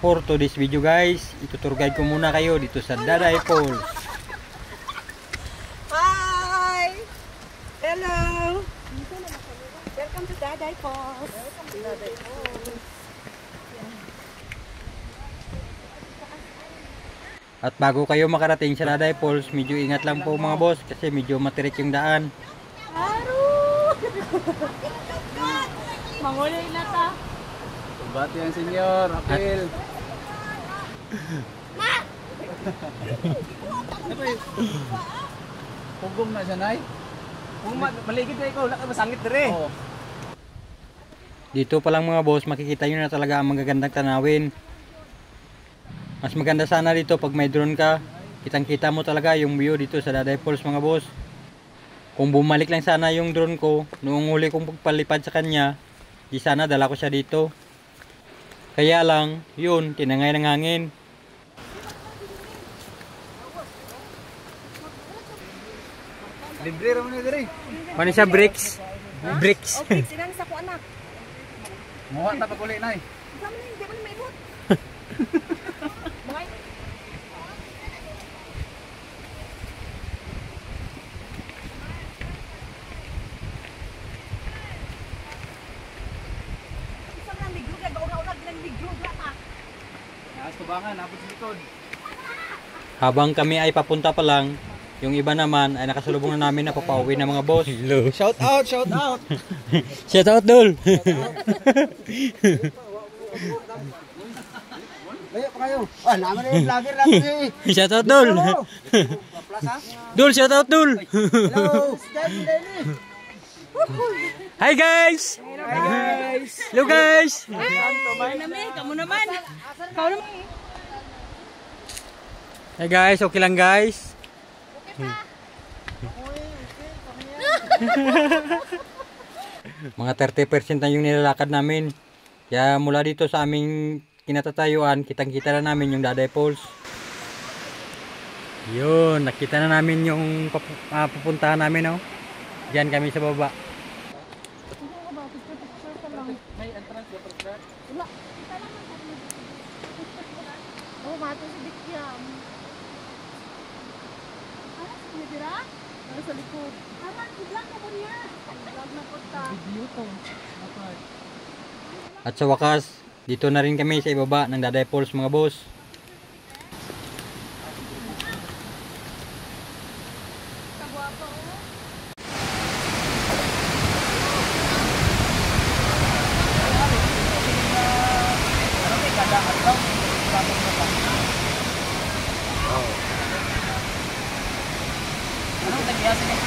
For today's video guys, itutur guide ko muna kayo dito sa Daday Falls. Hi! Hello! Welcome to Daday Falls. Daday Falls. At bago kayo makarating sa Daday Falls, medyo ingat lang po mga boss kasi medyo matirik yung daan. Haru! Mangulay na ta. Bati ang senyor, Apil. Pugong na siya, Nay. Kung maligid na ikaw, wala ka masangit dire. Dito pa lang mga boss, makikita nyo na talaga ang magagandang tanawin. Mas maganda sana dito pag may drone ka. Kitang kita mo talaga yung view dito sa Daday Falls mga boss. Kung bumalik lang sana yung drone ko noong huli kong pagpalipad sa kanya, di sana dala ko siya dito. Kaya lang, yun, tinangay ng hangin. Libre raman na dire. Ano siya, bricks? Bricks. Okay, sinang sa ko anak. Muha ta pag uli, Nay. Sama na, hindi mo na maibot. Mga isang lang ligro, nag-aurag lang ligro, pa. Naas tubangan, napot sa likod. Habang kami ay papunta pa lang, yung iba naman ay nakasalubong na namin na papauwi na mga boss. Hello. Shout out, shout out. Shout out, Dol. Layo pa kayo. Ah, naman na yung vlogger natin eh. Shout out, Dol. Dol, shout out, Dol. Hello. Hi guys. Hi guys. Hello guys. Kamu naman. Kau naman. Hey guys, okay lang guys. Mga 30% na yung nilalakad namin. Kaya mula dito sa aming kinatatayuan, kitang-kita na namin yung Daday Falls. Yun, nakita na namin yung pupuntahan namin, oh. Diyan kami sa baba. May entrance water truck. Oh, mato si Dikyam. Ano sa dira? Ano sa likod? Aman, i-vlog na po niya. I-vlog na po ta. Video to. At sa wakas, dito na rin kami sa ibaba ng Daday Falls mga boss. Anong tagiyasin niya?